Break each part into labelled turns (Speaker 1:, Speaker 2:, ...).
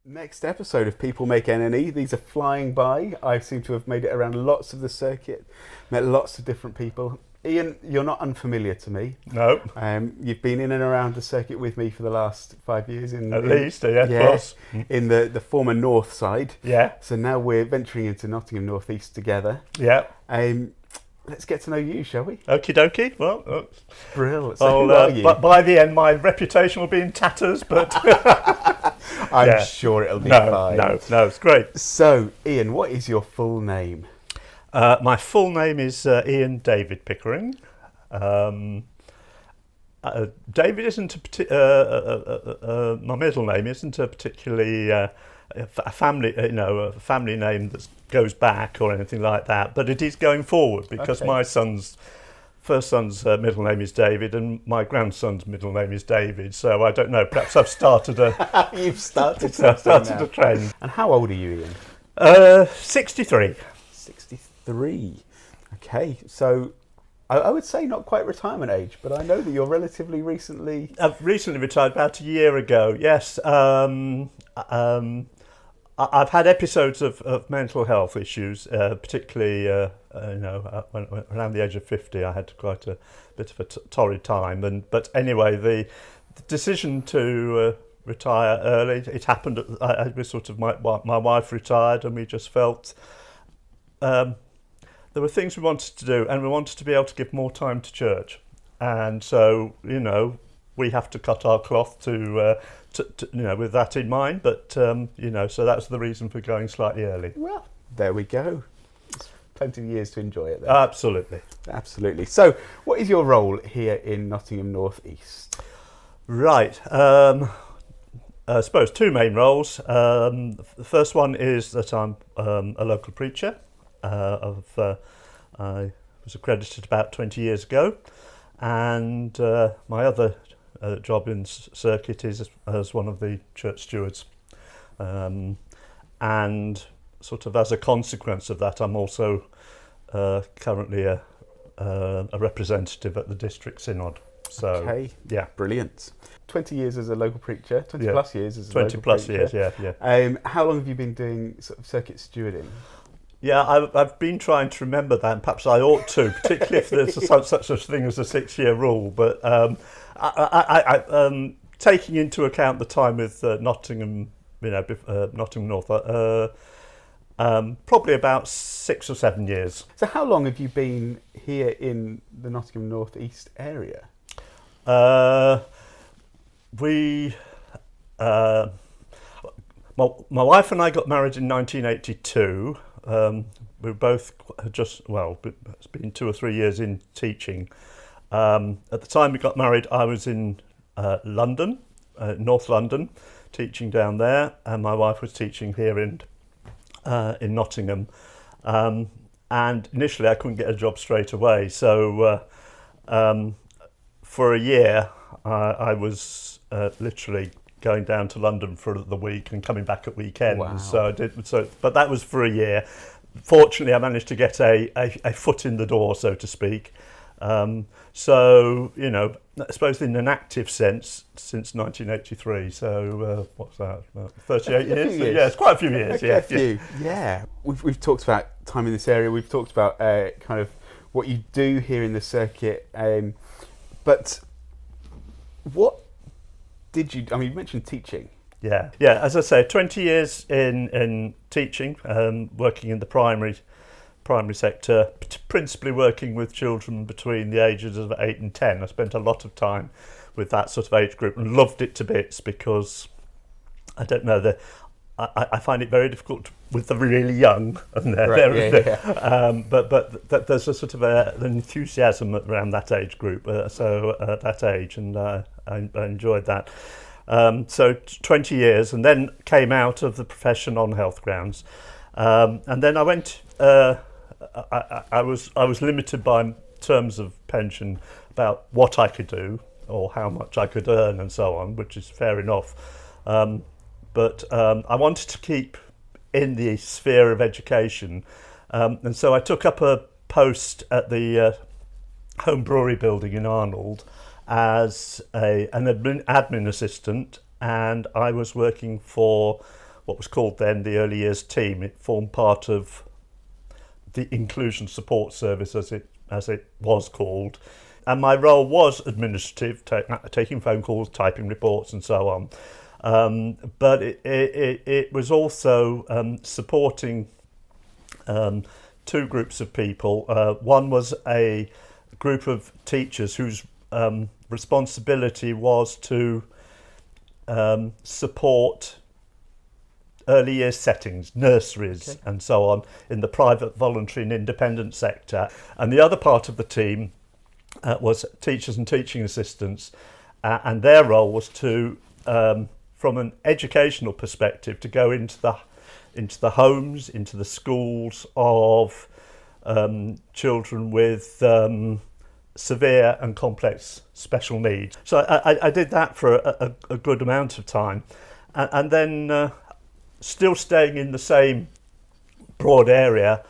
Speaker 1: Next episode of People Make NNE. These are flying by. I seem to have made it around lots of the circuit, met lots of different people. Ian, you're not unfamiliar to me.
Speaker 2: No.
Speaker 1: You've been in and around the circuit with me for the last 5 years.
Speaker 2: At least, yeah, plus.
Speaker 1: In the former north side.
Speaker 2: Yeah.
Speaker 1: So now we're venturing into Nottingham North East together.
Speaker 2: Yeah.
Speaker 1: Let's get to know you, shall we?
Speaker 2: Okie dokie. Well,
Speaker 1: brilliant. So who are you?
Speaker 2: But by the end, my reputation will be in tatters, but
Speaker 1: I'm sure it'll be fine.
Speaker 2: No, it's great.
Speaker 1: So, Ian, what is your full name?
Speaker 2: My full name is Ian David Pickering. David isn't my middle name isn't a particularly a family name that goes back or anything like that, but it is going forward because my first son's middle name is David and my grandson's middle name is David. So I don't know. Perhaps I've started a
Speaker 1: You've started
Speaker 2: a trend.
Speaker 1: And how old are you, Ian?
Speaker 2: 63.
Speaker 1: 63. Okay, so I would say not quite retirement age, but I know that you're relatively recently...
Speaker 2: I've recently retired, about a year ago, yes. I've had episodes of mental health issues, particularly, when around the age of 50, I had quite a bit of a torrid time. But anyway, the decision to retire early, it happened. I was sort of my wife retired, and we just felt there were things we wanted to do, and we wanted to be able to give more time to church. And so, we have to cut our cloth to with that in mind. But so that's the reason for going slightly early.
Speaker 1: Well, there we go. It's plenty of years to enjoy it. Then. Absolutely. So, what is your role here in Nottingham North East?
Speaker 2: Right. I suppose two main roles. The first one is that I'm a local preacher. I was accredited about 20 years ago, and my other job in circuit is as one of the church stewards, and sort of as a consequence of that, I'm also currently a representative at the district synod. So,
Speaker 1: okay,
Speaker 2: yeah,
Speaker 1: brilliant. 20 years as a local preacher, 20 plus years as a
Speaker 2: 20
Speaker 1: local
Speaker 2: plus
Speaker 1: preacher.
Speaker 2: years, yeah.
Speaker 1: How long have you been doing sort of circuit stewarding?
Speaker 2: Yeah, I've been trying to remember that, and perhaps I ought to, particularly if there's such a thing as a 6-year rule. But I taking into account the time with Nottingham, Nottingham North, probably about 6 or 7 years.
Speaker 1: So how long have you been here in the Nottingham North East area?
Speaker 2: My wife and I got married in 1982. We both it's been 2 or 3 years in teaching. At the time we got married, I was in London, North London, teaching down there, and my wife was teaching here in Nottingham. And initially I couldn't get a job straight away, so for a year I was literally going down to London for the week and coming back at weekends.
Speaker 1: Wow.
Speaker 2: So I did. But that was for a year. Fortunately, I managed to get a foot in the door, so to speak. So I suppose in an active sense since 1983. So what's that? 38 years? Yeah, it's quite a few years.
Speaker 1: Yeah. We've talked about time in this area. We've talked about kind of what you do here in the circuit. But what did you? I mean, you mentioned teaching.
Speaker 2: Yeah. As I say, 20 years in teaching, working in the primary sector, principally working with children between the ages of 8 and 10. I spent a lot of time with that sort of age group and loved it to bits because I don't know I find it very difficult with the really young, and but there's a sort of an enthusiasm around that age group. So at that age, and I enjoyed that. So 20 years, and then came out of the profession on health grounds, and then I went. I was limited by terms of pension about what I could do or how much I could earn and so on, which is fair enough. But I wanted to keep in the sphere of education, and so I took up a post at the Home Brewery building in Arnold as an admin assistant, and I was working for what was called then the early years team. It formed part of the inclusion support service, as it was called, and my role was administrative, taking phone calls, typing reports, and so on. But it was also supporting two groups of people. One was a group of teachers whose responsibility was to support early years settings, nurseries, and so on, in the private, voluntary and independent sector. And the other part of the team was teachers and teaching assistants, and their role was to, from an educational perspective, to go into the homes, into the schools of children with severe and complex special needs. So I did that for a good amount of time, and then still staying in the same broad area,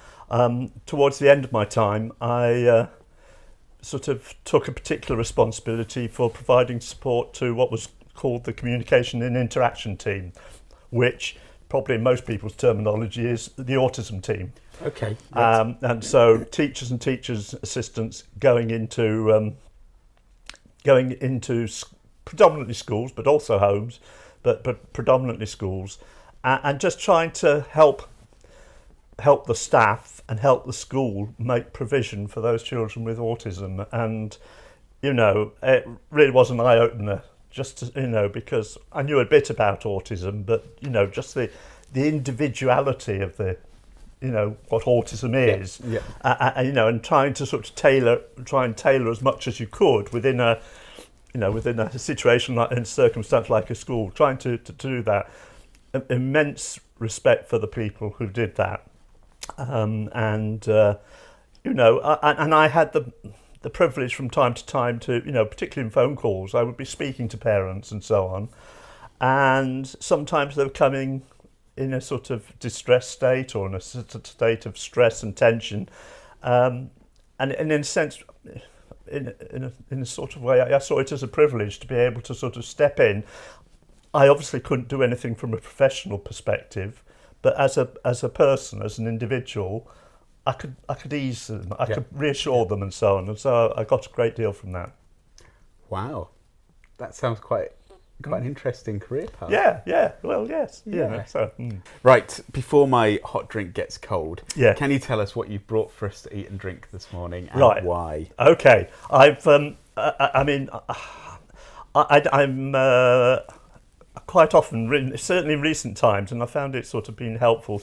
Speaker 2: towards the end of my time, I sort of took a particular responsibility for providing support to what was called the Communication and Interaction Team, which probably in most people's terminology is the autism team.
Speaker 1: Okay.
Speaker 2: And so teachers and teachers assistants going into predominantly schools, but also homes, but predominantly schools, and just trying to help the staff and help the school make provision for those children with autism. And it really was an eye-opener, just to, because I knew a bit about autism, but just the individuality of the what autism is, and trying to sort of tailor as much as you could within a situation like, in a circumstance like a school, trying to do that. Immense respect for the people who did that, and I had the privilege from time to time to, particularly in phone calls, I would be speaking to parents and so on, and sometimes they were coming in a sort of distressed state or in a state of stress and tension, and in a sense, in a sort of way, I saw it as a privilege to be able to sort of step in. I obviously couldn't do anything from a professional perspective, but as a person, as an individual, I could ease them, I could reassure them, and so on. And so I got a great deal from that.
Speaker 1: Wow, that sounds quite an interesting career path.
Speaker 2: Yeah. Well, yes.
Speaker 1: Yeah.
Speaker 2: So,
Speaker 1: Right, before my hot drink gets cold,
Speaker 2: Yeah.
Speaker 1: can you tell us what you've brought for us to eat and drink this morning, and why?
Speaker 2: Okay. I've I'm quite often, certainly in recent times, and I found it sort of been helpful,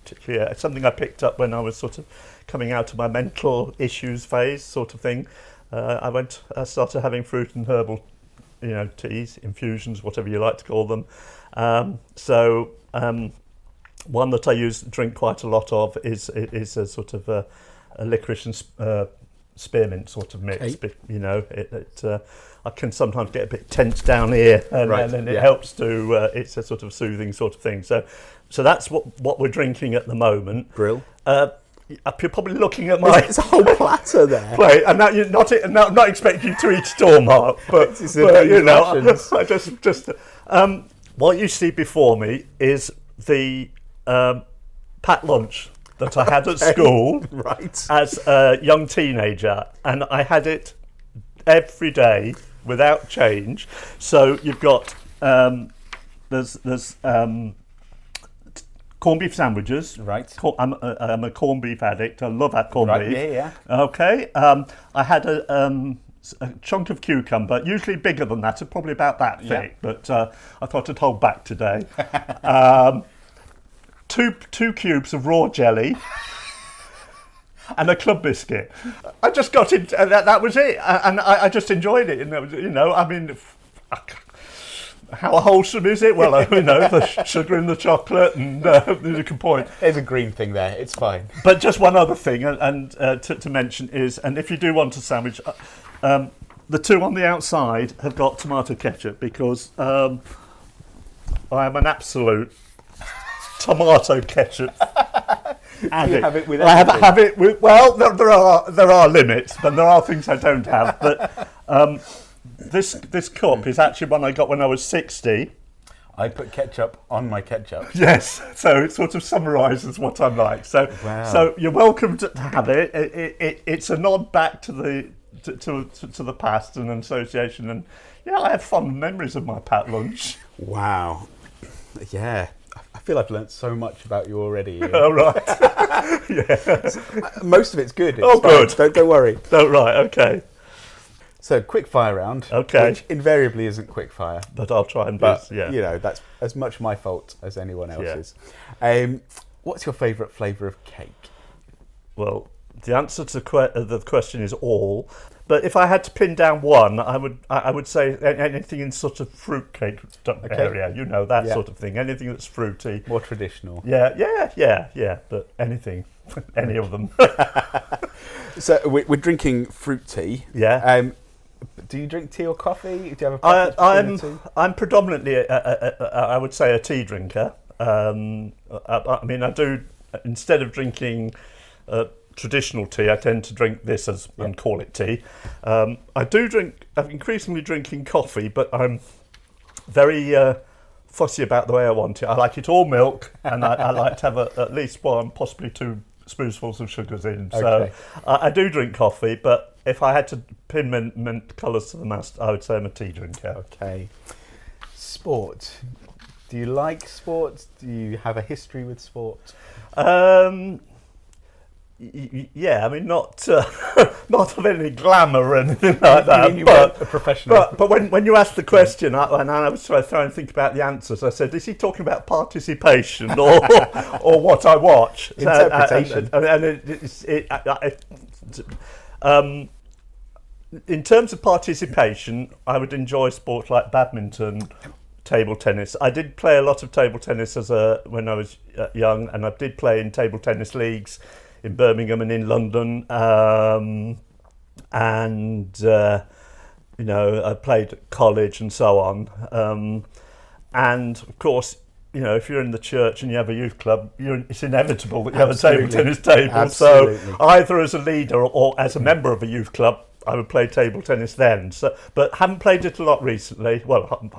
Speaker 2: particularly it's something I picked up when I was sort of coming out of my mental issues phase sort of thing. I started having fruit and herbal, teas, infusions, whatever you like to call them. One that I drink quite a lot of is a sort of a licorice and spearmint sort of mix. Okay. I can sometimes get a bit tense down here, and it helps to. It's a sort of soothing sort of thing. So that's what we're drinking at the moment.
Speaker 1: Brill.
Speaker 2: You're probably looking at my.
Speaker 1: There's a whole platter there.
Speaker 2: Plate, and that you're not. I'm not expecting you to eat it all, Mark. But I just. What you see before me is the packed lunch that I had at school,
Speaker 1: right,
Speaker 2: as a young teenager, and I had it every day without change. So you've got there's corned beef sandwiches.
Speaker 1: Right.
Speaker 2: I'm a corned beef addict. I love that corned beef.
Speaker 1: Yeah.
Speaker 2: Okay. I had a chunk of cucumber, usually bigger than that, probably about that thick, but I thought I'd hold back today. Two cubes of raw jelly. And a club biscuit. I just got it. That was it, and I just enjoyed it. And how wholesome is it? Well, the sugar in the chocolate, and you can point.
Speaker 1: There's a green thing there. It's fine.
Speaker 2: But just one other thing, and to mention is, and if you do want a sandwich, the two on the outside have got tomato ketchup, because I am an absolute tomato ketchup.
Speaker 1: You have it with
Speaker 2: I have it with. Well, there are limits, but there are things I don't have. But this cup is actually one I got when I was 60.
Speaker 1: I put ketchup on my ketchup.
Speaker 2: Yes, so it sort of summarises what I'm like. So,
Speaker 1: Wow.
Speaker 2: so you're welcome to have it. It's a nod back to the past and an association. And yeah, I have fond memories of my packed lunch.
Speaker 1: Wow. Yeah. I feel I've learnt so much about you already. Ian.
Speaker 2: Oh, right. Yeah.
Speaker 1: Most of it's good. It's
Speaker 2: Oh,
Speaker 1: fine.
Speaker 2: good.
Speaker 1: Don't worry.
Speaker 2: Oh, right, okay.
Speaker 1: So, quick fire round.
Speaker 2: Okay.
Speaker 1: Which invariably isn't quick fire.
Speaker 2: But I'll try and
Speaker 1: But,
Speaker 2: do, yeah.
Speaker 1: you know, that's as much my fault as anyone else's. What's your favourite flavour of cake?
Speaker 2: Well, the answer to the question is all. But if I had to pin down one, I would say anything in sort of fruitcake area, you know, that sort of thing. Anything that's fruity.
Speaker 1: More traditional.
Speaker 2: Yeah. But anything, any of them.
Speaker 1: So we're drinking fruit tea.
Speaker 2: Yeah.
Speaker 1: Do you drink tea or coffee? Do you have a preference between the two?
Speaker 2: I'm predominantly, I would say, a tea drinker. I mean, I do, instead of drinking traditional tea, I tend to drink this and call it tea. I'm increasingly drinking coffee, but I'm very fussy about the way I want it. I like it all milk, and I like to have at least one, possibly two spoonfuls of sugars in. So I do drink coffee, but if I had to pin my colours to the mast, I would say I'm a tea drinker.
Speaker 1: Okay. Sport. Do you like sport? Do you have a history with sport?
Speaker 2: Yeah, I mean, not not of any glamour or anything like that.
Speaker 1: You weren't a professional.
Speaker 2: But when you asked the question, and I was trying to think about the answers, I said, is he talking about participation or what I watch?
Speaker 1: Interpretation.
Speaker 2: In terms of participation, I would enjoy sport like badminton, table tennis. I did play a lot of table tennis when I was young, and I did play in table tennis leagues in Birmingham and in London, you know, I played at college and so on, and of course, you know, if you're in the church and you have a youth club, it's inevitable that you have a table tennis table.
Speaker 1: Absolutely.
Speaker 2: So either as a leader or as a member of a youth club, I would play table tennis then. So, but haven't played it a lot recently. Well,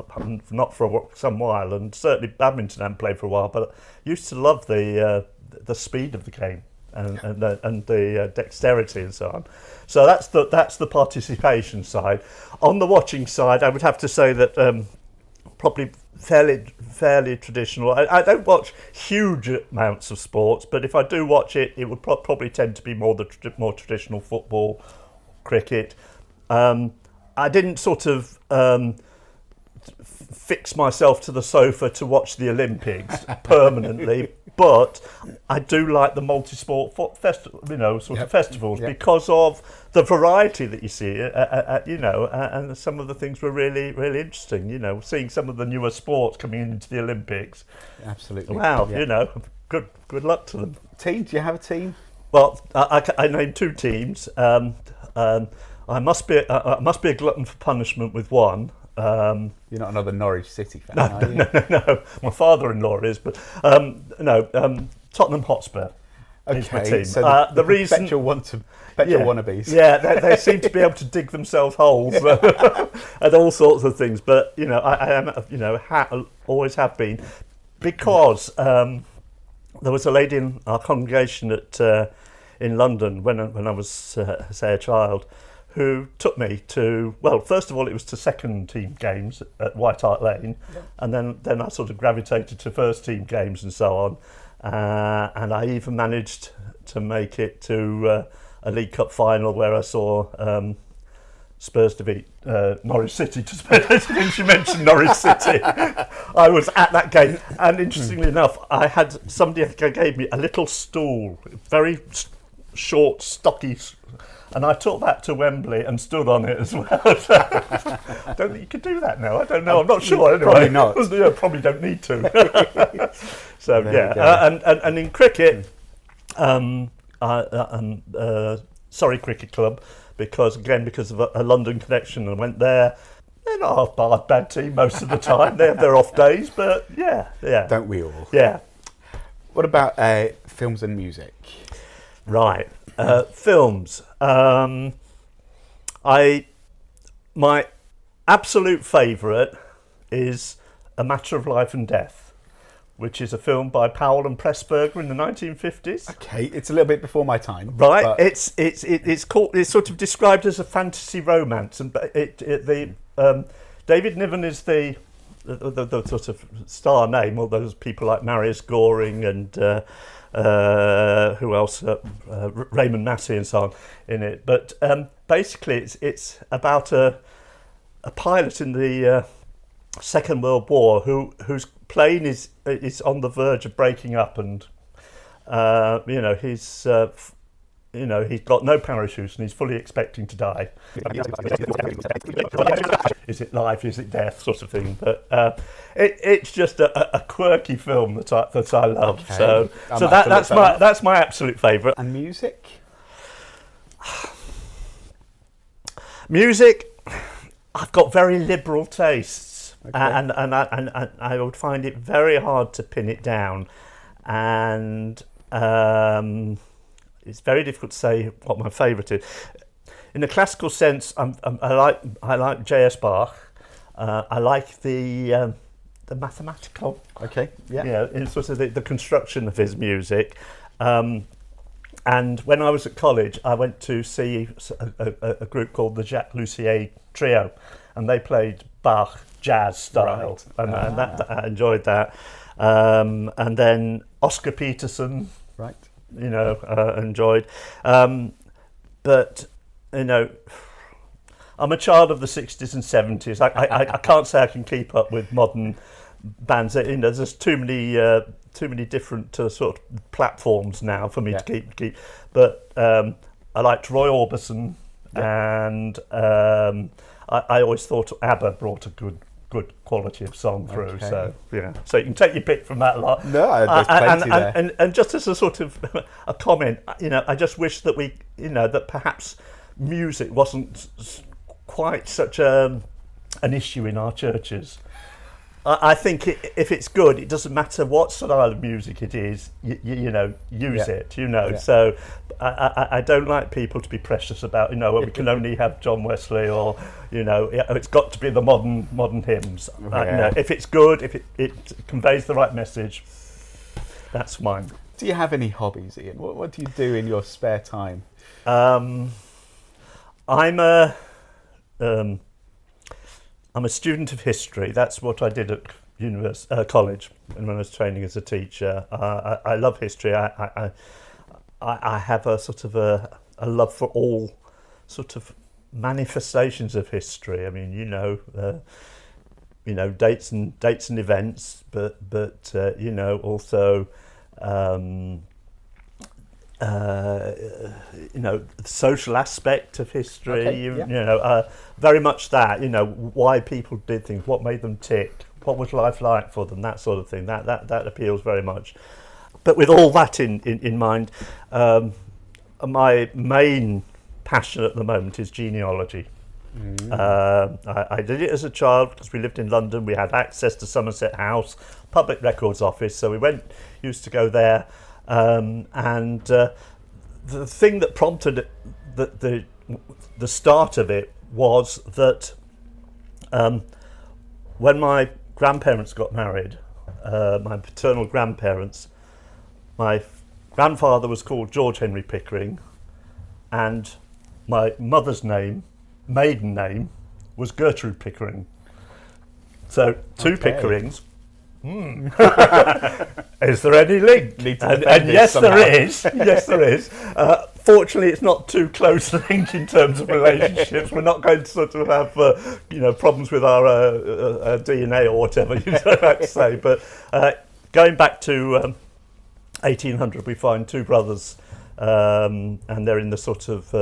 Speaker 2: not for some while, and certainly badminton I haven't played for a while. But I used to love the speed of the game. And the dexterity and so on. So that's the participation side. On the watching side, I would have to say that probably fairly traditional. I don't watch huge amounts of sports, but if I do watch it, it would probably tend to be more more traditional football, cricket. I didn't sort of fix myself to the sofa to watch the Olympics permanently. But I do like the multi-sport festivals because of the variety that you see, you know, and some of the things were really interesting. You know, seeing some of the newer sports coming into the Olympics.
Speaker 1: Absolutely.
Speaker 2: Wow, you know, good luck to them.
Speaker 1: Team? Do you have a team?
Speaker 2: Well, I named two teams. I must be a glutton for punishment with one.
Speaker 1: You're not another Norwich City fan, are you?
Speaker 2: No. My father-in-law is, but Tottenham Hotspur is my team.
Speaker 1: So
Speaker 2: the reason
Speaker 1: perpetual wannabes.
Speaker 2: Yeah, they seem to be able to dig themselves holes and all sorts of things. But you know, I am, you know, always have been, because there was a lady in our congregation in London when I was say a child, who took me to, well, first of all, it was to second team games at White Hart Lane, and then I sort of gravitated to first team games and so on, and I even managed to make it to a League Cup final where I saw Spurs defeat Norwich City. Since you mentioned Norwich City, I was at that game, and interestingly enough, I had somebody gave me a little stool, very short, stocky. And I took that to Wembley and stood on it as well. I don't think you could do that now. I don't know. I'm not sure. Anyway.
Speaker 1: Probably not.
Speaker 2: Yeah, probably don't need to. So and in cricket, Surrey Cricket Club, because of a London connection, I went there. They're not a bad team most of the time. They have their off days, but yeah.
Speaker 1: Don't we all?
Speaker 2: Yeah.
Speaker 1: What about films and music?
Speaker 2: Right. Films. My absolute favourite is A Matter of Life and Death, which is a film by Powell and Pressburger in the 1950s.
Speaker 1: Okay, it's a little bit before my time.
Speaker 2: Right,
Speaker 1: but-
Speaker 2: it's sort of described as a fantasy romance, and David Niven is the sort of star name. All those people like Marius Goring and who else? Raymond Massey and so on in it. But basically, it's about a pilot in the Second World War whose plane is on the verge of breaking up, and he's got no parachutes and he's fully expecting to die. Is it life? Is it death? Sort of thing. But it's just a quirky film that I love.
Speaker 1: Okay.
Speaker 2: So that's my absolute favourite.
Speaker 1: And music?
Speaker 2: Music, I've got very liberal tastes,
Speaker 1: Okay.
Speaker 2: and I would find it very hard to pin it down, and it's very difficult to say what my favourite is. In the classical sense, I like J.S. Bach. I like the mathematical,
Speaker 1: Okay, yeah.
Speaker 2: in sort of the construction of his music. And when I was at college, I went to see a group called the Jacques Lussier Trio, and they played Bach jazz style,
Speaker 1: Right.
Speaker 2: and that I enjoyed that. And then Oscar Peterson,
Speaker 1: Right.
Speaker 2: enjoyed. But I'm a child of the 60s and 70s. I can't say I can keep up with modern bands. There's too many different sort of platforms now for me to keep. But I liked Roy Orbison, and I always thought ABBA brought a good quality of song through.
Speaker 1: Okay.
Speaker 2: So you can take your pick from that lot.
Speaker 1: No, there's plenty there.
Speaker 2: And just as a sort of a comment, I just wish that that perhaps music wasn't quite such an issue in our churches. I think if it's good, it doesn't matter what style of music it is. Use it.
Speaker 1: Yeah.
Speaker 2: So I don't like people to be precious about we can only have John Wesley, or it's got to be the modern hymns.
Speaker 1: Yeah.
Speaker 2: If it's good, if it conveys the right message, that's mine.
Speaker 1: Do you have any hobbies, Ian? What do you do in your spare time?
Speaker 2: I'm a student of history. That's what I did at college when I was training as a teacher. I love history. I have a sort of a love for all sort of manifestations of history. I mean, dates and events, but also the social aspect of history.
Speaker 1: Okay,
Speaker 2: very much that. Why people did things, what made them tick, what was life like for them, that sort of thing. That appeals very much. But with all that in mind, my main passion at the moment is genealogy. I did it as a child because we lived in London. We had access to Somerset House, Public Records Office, so we used to go there. And the thing that prompted the start of it was that when my grandparents got married, my paternal grandparents, my grandfather was called George Henry Pickering, and my mother's maiden name was Gertrude Pickering. So two Pickerings. Is there any link? And yes, there is. Yes, there is. Fortunately, it's not too close a link in terms of relationships. We're not going to sort of have problems with our DNA or whatever you like to say. But going back to 1800, we find two brothers, and they're in the sort of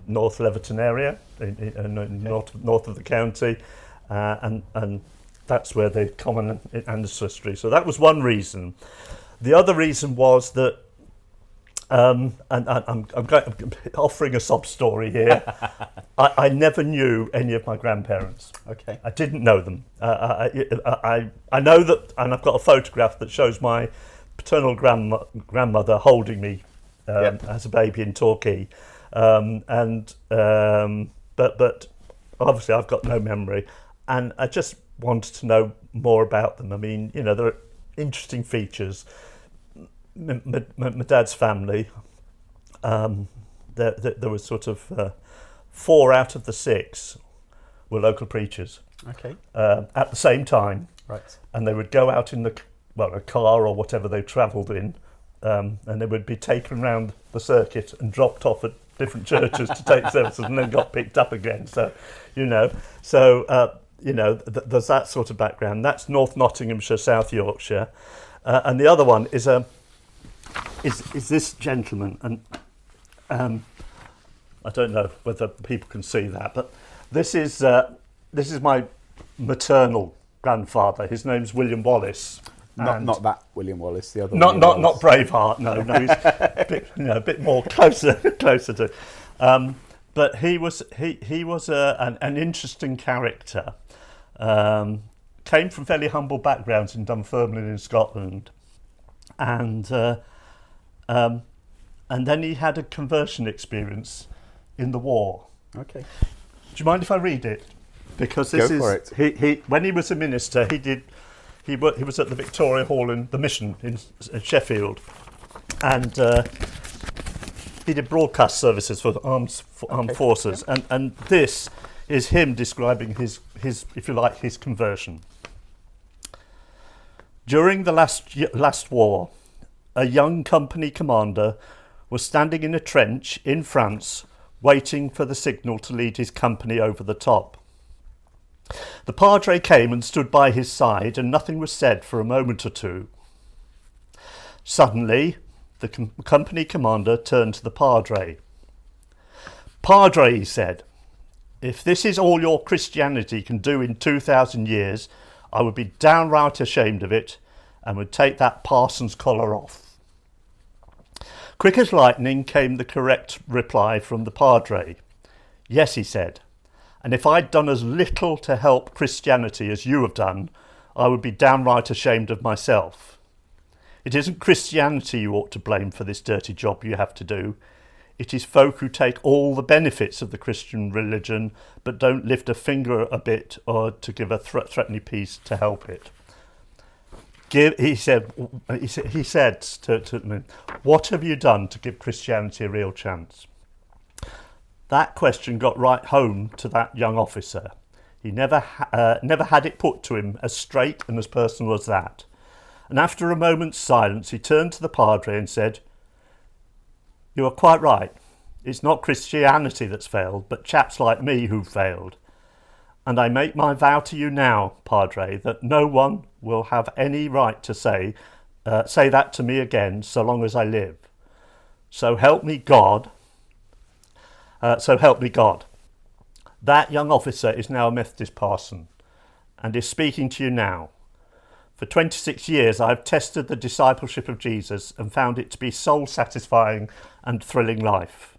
Speaker 2: North Leverton area, north of the county, and that's where the common ancestry. So that was one reason. The other reason was that, and I'm offering a sob story here. I never knew any of my grandparents.
Speaker 1: Okay.
Speaker 2: I didn't know them. I know that, and I've got a photograph that shows my paternal grandmother holding me as a baby in Torquay, but obviously I've got no memory, and I just wanted to know more about them. I mean, you know, there are interesting features. My dad's family, there was sort of 4 out of the 6 were local preachers.
Speaker 1: Okay.
Speaker 2: At the same time,
Speaker 1: Right.
Speaker 2: and they would go out in a car or whatever they travelled in, and they would be taken around the circuit and dropped off at different churches to take services, and then got picked up again. So, there's that sort of background. That's North Nottinghamshire, South Yorkshire, and the other one is this gentleman, and I don't know whether people can see that, but this is my maternal grandfather. His name's William Wallace.
Speaker 1: Not that William Wallace, the other.
Speaker 2: Not
Speaker 1: William
Speaker 2: not
Speaker 1: Wallace.
Speaker 2: Braveheart. No, he's a bit more closer to. But he was an interesting character. Came from fairly humble backgrounds in Dunfermline in Scotland, and then he had a conversion experience in the war.
Speaker 1: Okay.
Speaker 2: Do you mind if I read it? Because this
Speaker 1: Go for it.
Speaker 2: He when he was a minister, he was at the Victoria Hall in the Mission in Sheffield, and he did broadcast services for the armed forces, and this is him describing his if you like his conversion. During the last war, a young company commander was standing in a trench in France, waiting for the signal to lead his company over the top. The padre came and stood by his side, and nothing was said for a moment or two. Suddenly, the company commander turned to the padre. "Padre," he said, "if this is all your Christianity can do in 2,000 years, I would be downright ashamed of it and would take that parson's collar off." Quick as lightning came the correct reply from the padre. "Yes," he said, "and if I'd done as little to help Christianity as you have done, I would be downright ashamed of myself. It isn't Christianity you ought to blame for this dirty job you have to do. It is folk who take all the benefits of the Christian religion but don't lift a finger a bit or to give a threatening piece to help it." He said to me, "What have you done to give Christianity a real chance?" That question got right home to that young officer. He never had it put to him as straight and as personal as that. And after a moment's silence, he turned to the padre and said, "You are quite right. It's not Christianity that's failed, but chaps like me who've failed. And I make my vow to you now, padre, that no one will have any right to say that to me again so long as I live. So help me God. So help me God." That young officer is now a Methodist parson and is speaking to you now. For 26 years I have tested the discipleship of Jesus and found it to be soul-satisfying and thrilling life.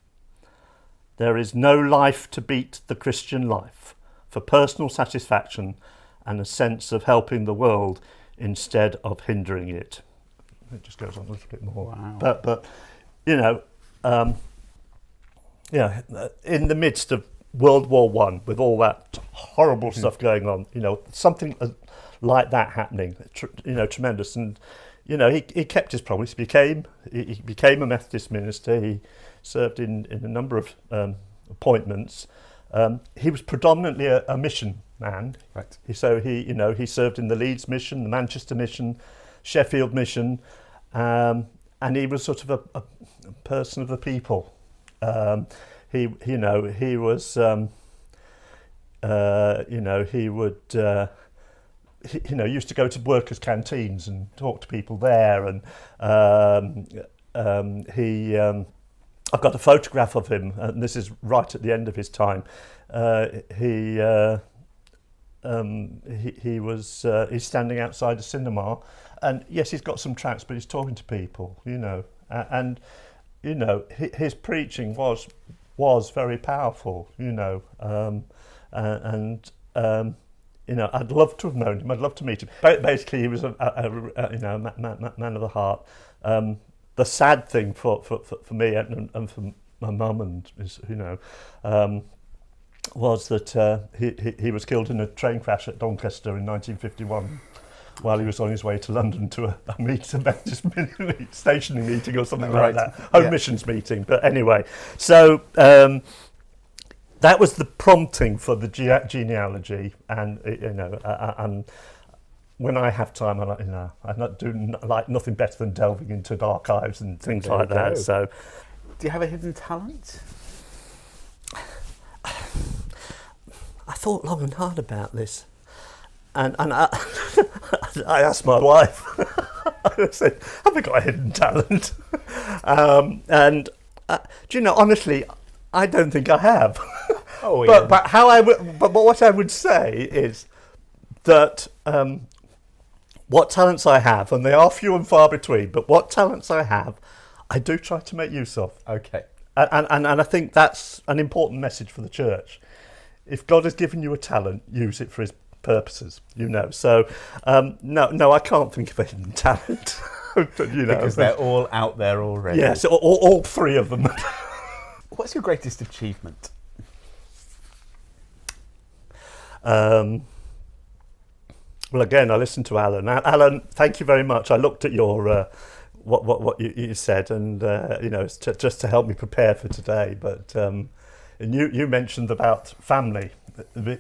Speaker 2: There is no life to beat the Christian life for personal satisfaction and a sense of helping the world instead of hindering it. It just goes on a little bit more.
Speaker 1: Wow.
Speaker 2: But in the midst of World War I, with all that horrible stuff going on, something like that happening, tremendous. And, he kept his promise. He became a Methodist minister. He served in a number of appointments. He was predominantly a mission man.
Speaker 1: Right.
Speaker 2: So he served in the Leeds mission, the Manchester mission, Sheffield mission, and he was sort of a person of the people. He was used to go to workers' canteens and talk to people there, and I've got a photograph of him, and this is right at the end of his time. He's standing outside a cinema, and yes, he's got some tracts, but he's talking to people, and his preaching was very powerful, I'd love to have known him. I'd love to meet him. Basically, he was a man of the heart. The sad thing for me and for my mum and is was that he was killed in a train crash at Doncaster in 1951 while he was on his way to London to a stationing meeting or something like that, home missions meeting. But anyway, so that was the prompting for the genealogy, and and when I have time, I do like nothing better than delving into the archives and things like that. So,
Speaker 1: do you have a hidden talent?
Speaker 2: I thought long and hard about this, and I, I asked my wife. I said, "Have I got a hidden talent?" Do you know? Honestly, I don't think I have.
Speaker 1: Oh, yeah.
Speaker 2: But what I would say is that what talents I have, and they are few and far between, but what talents I have, I do try to make use of.
Speaker 1: Okay.
Speaker 2: And I think that's an important message for the church. If God has given you a talent, use it for his purposes, So, no, I can't think of a hidden talent.
Speaker 1: Because they're all out there already.
Speaker 2: Yes, all three of them.
Speaker 1: What's your greatest achievement?
Speaker 2: Well, again, I listened to Alan. Alan, thank you very much. I looked at your what you said, and it's just to help me prepare for today. But and you mentioned about family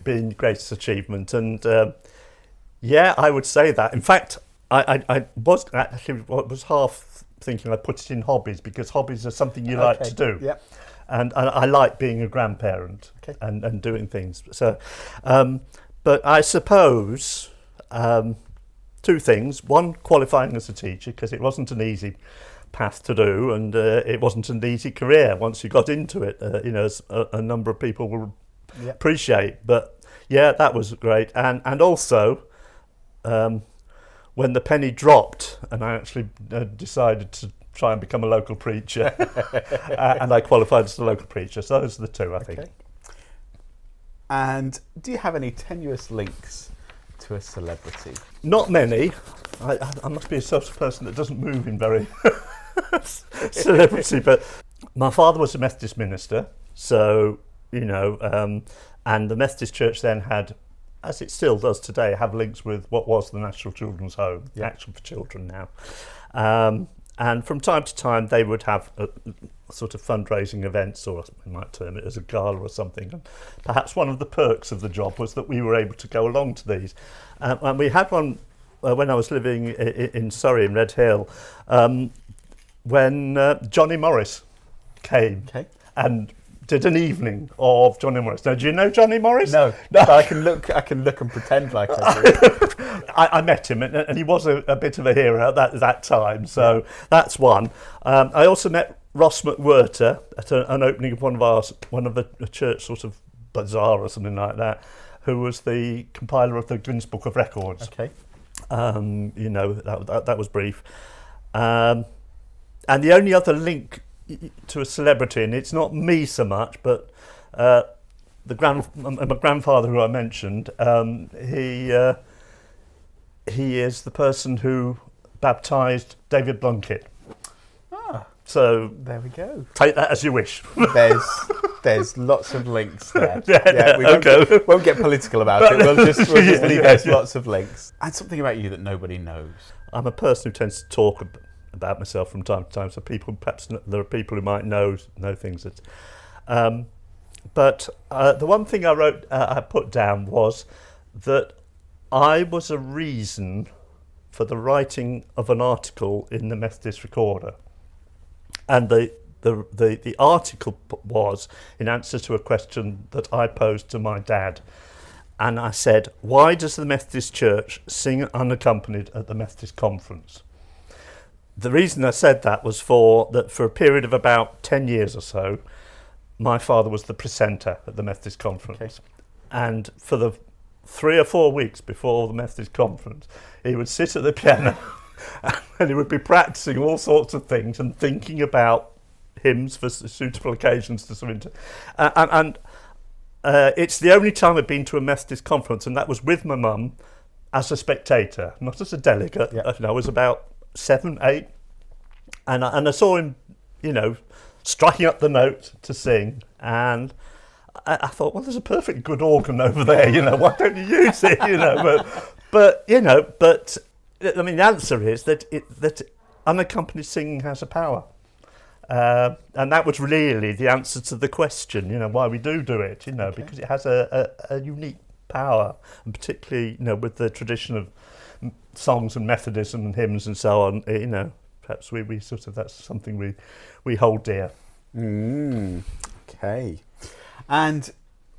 Speaker 2: being the greatest achievement, and I would say that. In fact, I was half thinking I'd put it in hobbies, because hobbies are something you like to do.
Speaker 1: Yep.
Speaker 2: And I like being a grandparent and doing things. So, but I suppose two things. One, qualifying as a teacher, because it wasn't an easy path to do, and it wasn't an easy career once you got into it, as a number of people will appreciate. But yeah, that was great. And also, when the penny dropped and I actually decided to try and become a local preacher, and I qualified as a local preacher. So those are the two, I think.
Speaker 1: And do you have any tenuous links to a celebrity?
Speaker 2: Not many. I must be a sort of person that doesn't move in very celebrity, but my father was a Methodist minister, so, and the Methodist Church then had, as it still does today, have links with what was the National Children's Home, Action for Children now. And from time to time, they would have a sort of fundraising events, or we might term it as a gala or something. And perhaps one of the perks of the job was that we were able to go along to these. And we had one when I was living in Surrey, in Red Hill, when Johnny Morris came and did an evening of Johnny Morris. Now, do you know Johnny Morris?
Speaker 1: No. But I can look and pretend like I do.
Speaker 2: I met him, and he was a bit of a hero at that time. So that's one. I also met Ross McWhirter at an opening of one of the church sort of bazaar or something like that, who was the compiler of the Guinness Book of Records.
Speaker 1: Okay.
Speaker 2: That was brief. And the only other link to a celebrity, and it's not me so much, but my grandfather, who I mentioned, he is the person who baptised David Blunkett. So
Speaker 1: there we go.
Speaker 2: Take that as you wish.
Speaker 1: There's lots of links there. We won't get political about it. We'll just leave there's lots of links. And something about you that nobody knows.
Speaker 2: I'm a person who tends to talk about myself from time to time, so there are people who might know things that. But the one thing I put down was that I was a reason for the writing of an article in the Methodist Recorder, and the article was in answer to a question that I posed to my dad, and I said, "Why does the Methodist Church sing unaccompanied at the Methodist Conference?" The reason I said that was for a period of about 10 years or so, my father was the presenter at the Methodist Conference. And for the 3 or 4 weeks before the Methodist Conference, he would sit at the piano and he would be practicing all sorts of things and thinking about hymns for suitable occasions to something. It's the only time I've been to a Methodist Conference, and that was with my mum as a spectator, not as a delegate. I was about 7, 8, and I saw him, striking up the note to sing, and I thought, well, there's a perfectly good organ over there, why don't you use it, but I mean, the answer is that unaccompanied singing has a power. And that was really the answer to the question, why we do it,
Speaker 1: Okay.
Speaker 2: because it has a unique power, and particularly, with the tradition of songs and Methodism and hymns and so on, perhaps we sort of, that's something we hold dear.
Speaker 1: Okay. And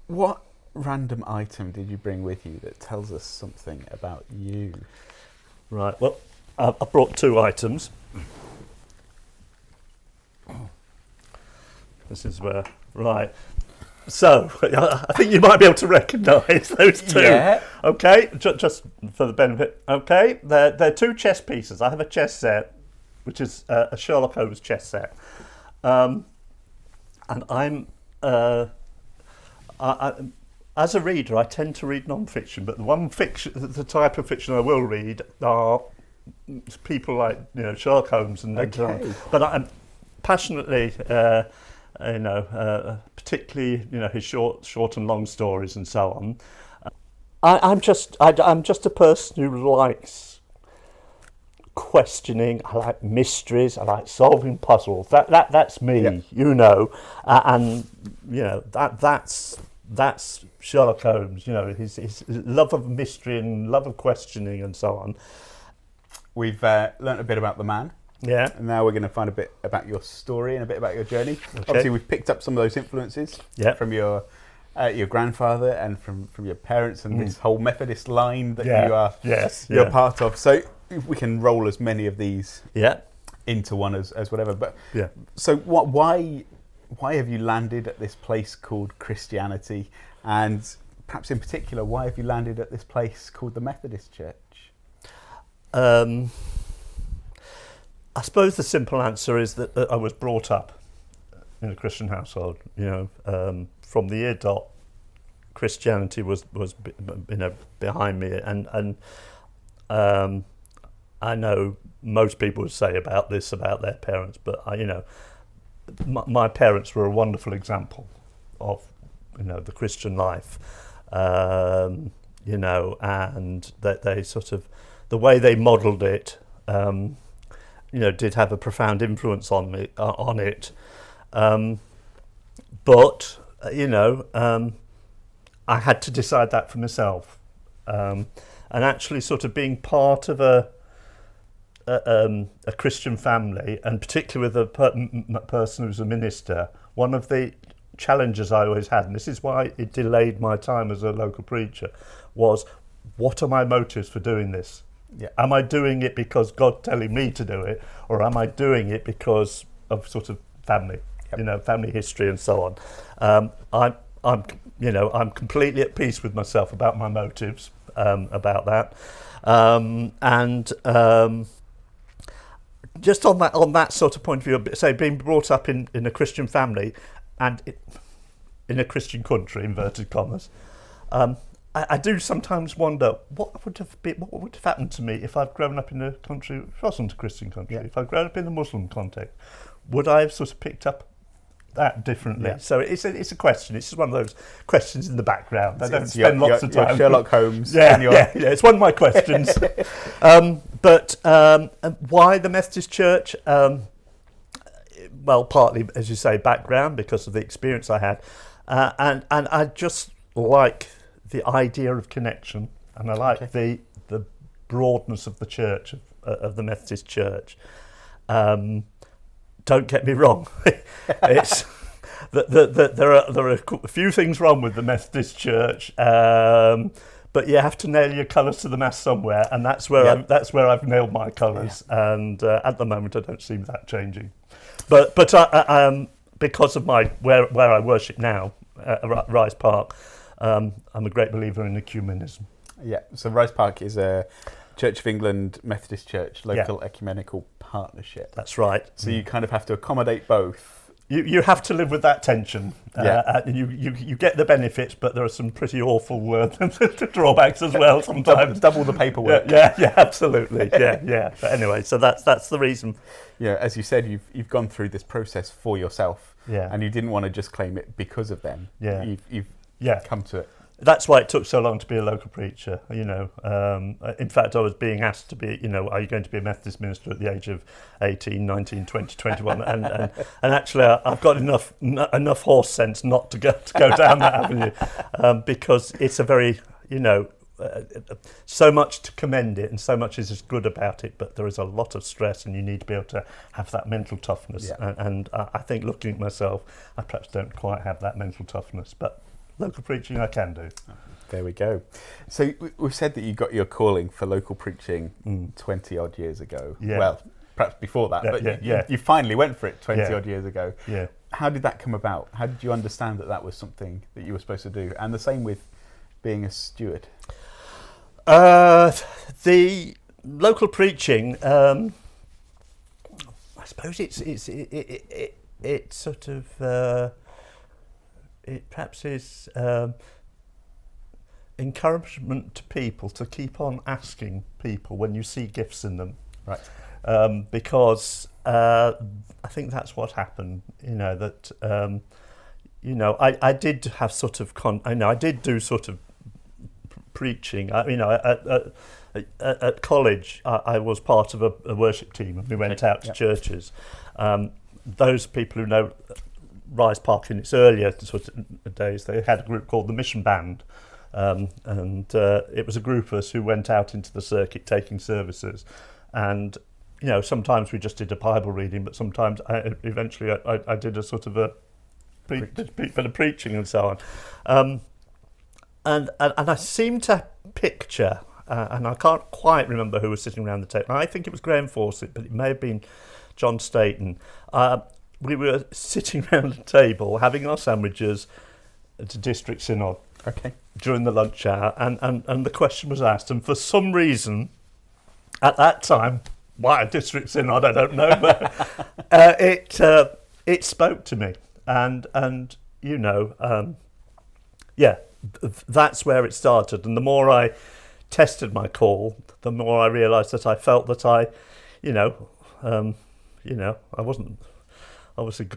Speaker 1: what random item did you bring with you that tells us something about you?
Speaker 2: Right, well, I brought 2 items. This is where, right. So, I think you might be able to recognise those 2.
Speaker 1: Yeah.
Speaker 2: Okay, just for the benefit. Okay, they're 2 chess pieces. I have a chess set, which is a Sherlock Holmes chess set. And I'm, as a reader, I tend to read non-fiction, but the type of fiction I will read are people like Sherlock Holmes and so on. But I'm passionately, particularly his short and long stories and so on. I'm just a person who likes questioning. I like mysteries. I like solving puzzles. That's me, and that's Sherlock Holmes. His love of mystery and love of questioning and so on.
Speaker 1: We've learnt a bit about the man.
Speaker 2: Yeah.
Speaker 1: And now we're going to find a bit about your story and a bit about your journey.
Speaker 2: Okay.
Speaker 1: Obviously, we've picked up some of those influences from your grandfather and from your parents and this whole Methodist line that you're part of. So we can roll as many of these into one as whatever. But so why have you landed at this place called Christianity? And perhaps in particular, why have you landed at this place called the Methodist Church?
Speaker 2: I suppose the simple answer is that I was brought up in a Christian household. From the year dot, Christianity was behind me, and I know most people would say about their parents, but my parents were a wonderful example of the Christian life, and that they sort of, the way they modelled it, did have a profound influence on me, on it. But I had to decide that for myself, and actually, sort of being part of a Christian family, and particularly with a person who's a minister. One of the challenges I always had, and this is why it delayed my time as a local preacher, was what are my motives for doing this?
Speaker 1: Yeah.
Speaker 2: Am I doing it because God's telling me to do it, or am I doing it because of sort of family, family history and so on? I'm completely at peace with myself about my motives, about that, and just on that sort of point of view, say being brought up in a Christian family and in a Christian country, inverted commas. I do sometimes wonder what would have happened to me if I'd grown up in a country which wasn't a Christian country. If I'd grown up in a Muslim context, would I have sort of picked up that differently? Yeah. So it's a question. It's just one of those questions in the background. I don't spend lots of time.
Speaker 1: Sherlock Holmes.
Speaker 2: Yeah. It's one of my questions. But why the Methodist Church? Well, partly, as you say, background, because of the experience I had, and I just like the idea of connection, and I like the broadness of the church, of the Methodist Church. Don't get me wrong, it's there are a few things wrong with the Methodist Church, but you have to nail your colours to the mast somewhere, and that's where I've nailed my colours, and at the moment I don't see that changing. But I because of where I worship now, Rise Park, I'm a great believer in ecumenism. Yeah.
Speaker 1: So Rise Park is a Church of England Methodist Church local ecumenical partnership.
Speaker 2: That's right.
Speaker 1: So you kind of have to accommodate both.
Speaker 2: You have to live with that tension. You get the benefits, but there are some pretty awful drawbacks as well sometimes.
Speaker 1: Double the paperwork.
Speaker 2: Yeah, absolutely. But anyway, so that's the reason.
Speaker 1: Yeah, as you said, you've gone through this process for yourself.
Speaker 2: Yeah.
Speaker 1: and you didn't want to just claim it because of them.
Speaker 2: Yeah.
Speaker 1: You've
Speaker 2: Yeah.
Speaker 1: come to it.
Speaker 2: That's why it took so long to be a local preacher, you know. In fact, I was being asked to be, you know, are you going to be a Methodist minister at the age of 18, 19, 20, 21? And actually, I've got enough horse sense not to go down that avenue, because it's a very, you know, so much to commend it and so much is good about it, but there is a lot of stress and you need to be able to have that mental toughness.
Speaker 1: Yeah.
Speaker 2: And I think looking at myself, I perhaps don't quite have that mental toughness, but local preaching I can do.
Speaker 1: There we go. So we've said that you got your calling for local preaching 20 odd years ago.
Speaker 2: Yeah.
Speaker 1: Well, perhaps before that, but you finally went for it 20 odd years ago.
Speaker 2: Yeah.
Speaker 1: How did that come about? How did you understand that was something that you were supposed to do? And the same with being a steward.
Speaker 2: The local preaching, I suppose it sort of it perhaps is encouragement to people to keep on asking people when you see gifts in them,
Speaker 1: right?
Speaker 2: Because I think that's what happened. You know that I did have sort of I did do sort of preaching. At college, I was part of a worship team, and we went out to churches. Those people who know Rise Park in its earlier sort of days, they had a group called the Mission Band, and it was a group of us who went out into the circuit taking services, and you know sometimes we just did a Bible reading, but sometimes eventually I did a sort of a bit of preaching and so on. And I seem to picture, and I can't quite remember who was sitting around the table. I think it was Graham Fawcett, but it may have been John Staten. We were sitting around the table having our sandwiches at a district synod during the lunch hour, and the question was asked. And for some reason, at that time, why a district synod, I don't know, but it spoke to me. And you know, that's where it started. And the more I tested my call, the more I realised that I felt that I wasn't obviously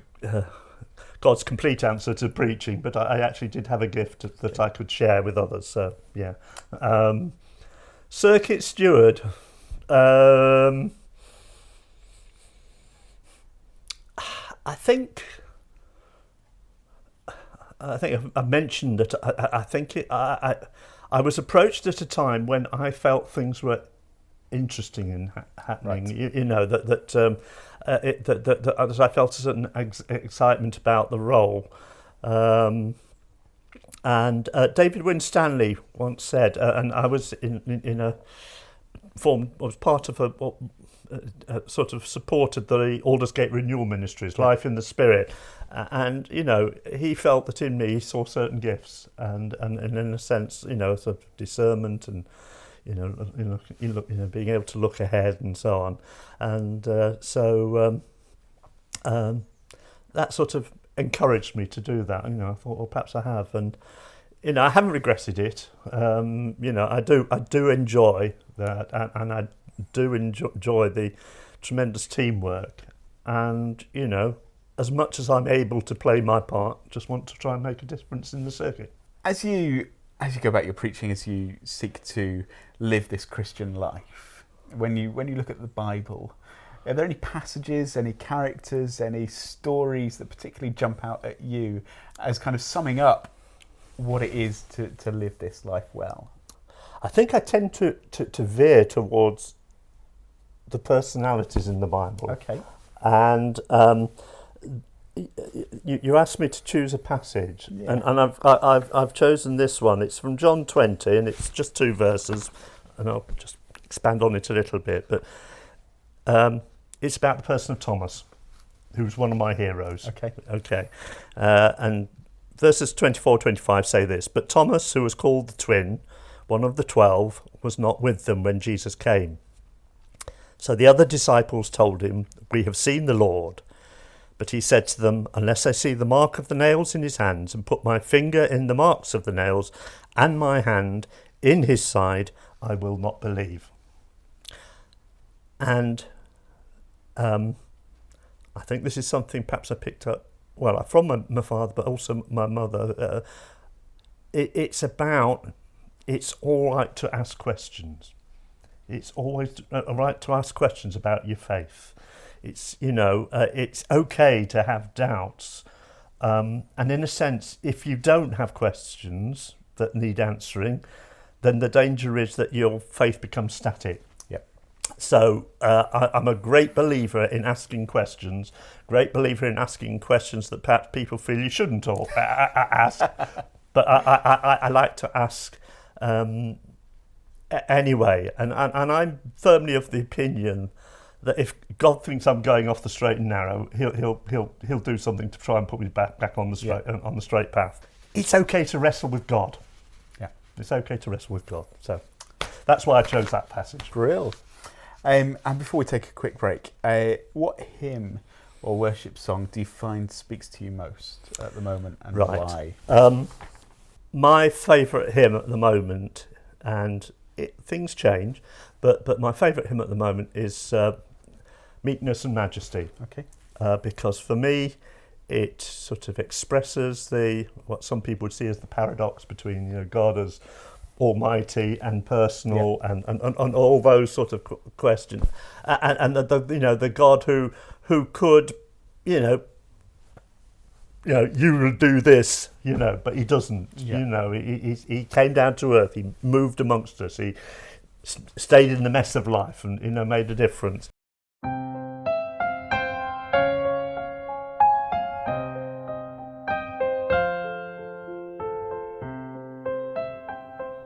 Speaker 2: God's complete answer to preaching, but I actually did have a gift that I could share with others. So yeah, Circuit Steward. I think I mentioned that I was approached at a time when I felt things were interesting and happening. Right. You know that I felt a certain excitement about the role. And David Winstanley once said, and I was in a form, I was part of a sort of supported the Aldersgate Renewal Ministries, Life in the Spirit, and you know he felt that in me he saw certain gifts, and in a sense, you know, sort of discernment and you know being able to look ahead and so on, and so that sort of encouraged me to do that. You know, I thought, well, perhaps I have, and you know, I haven't regretted it. You know, I do enjoy that, and I do enjoy the tremendous teamwork, and you know, as much as I'm able to play my part, just want to try and make a difference in the circuit.
Speaker 1: As you go about your preaching, as you seek to live this Christian life, when you look at the Bible, are there any passages, any characters, any stories that particularly jump out at you as kind of summing up what it is to live this life well?
Speaker 2: I think I tend to veer towards the personalities in the Bible.
Speaker 1: Okay.
Speaker 2: And you asked me to choose a passage, and I've chosen this one. It's from John 20, and it's just 2 verses, and I'll just expand on it a little bit. But it's about the person of Thomas, who's one of my heroes. Okay. And verses 24-25 say this: "But Thomas, who was called the twin, one of the 12, was not with them when Jesus came. So the other disciples told him, 'We have seen the Lord.' But he said to them, 'Unless I see the mark of the nails in his hands, and put my finger in the marks of the nails, and my hand in his side, I will not believe.'" And I think this is something perhaps I picked up well, from my father, but also my mother. It's about, it's all right to ask questions. It's always all right to ask questions about your faith. It's, it's okay to have doubts. And in a sense, if you don't have questions that need answering, then the danger is that your faith becomes static.
Speaker 1: Yep.
Speaker 2: So I'm a great believer in asking questions, that perhaps people feel you shouldn't ask. But I like to ask anyway. And I'm firmly of the opinion that if God thinks I'm going off the straight and narrow, he'll do something to try and put me back on the straight path. It's okay to wrestle with God.
Speaker 1: Yeah,
Speaker 2: it's okay to wrestle with God. So that's why I chose that passage.
Speaker 1: Brill. And before we take a quick break, what hymn or worship song do you find speaks to you most at the moment, and why?
Speaker 2: My favourite hymn at the moment, and things change, but my favourite hymn at the moment is Meekness and Majesty.
Speaker 1: Okay.
Speaker 2: Because for me, it sort of expresses what some people would see as the paradox between God as almighty and personal, and all those sort of questions, and the God who could you will do this, but he doesn't. He came down to earth. He moved amongst us. He stayed in the mess of life and made a difference.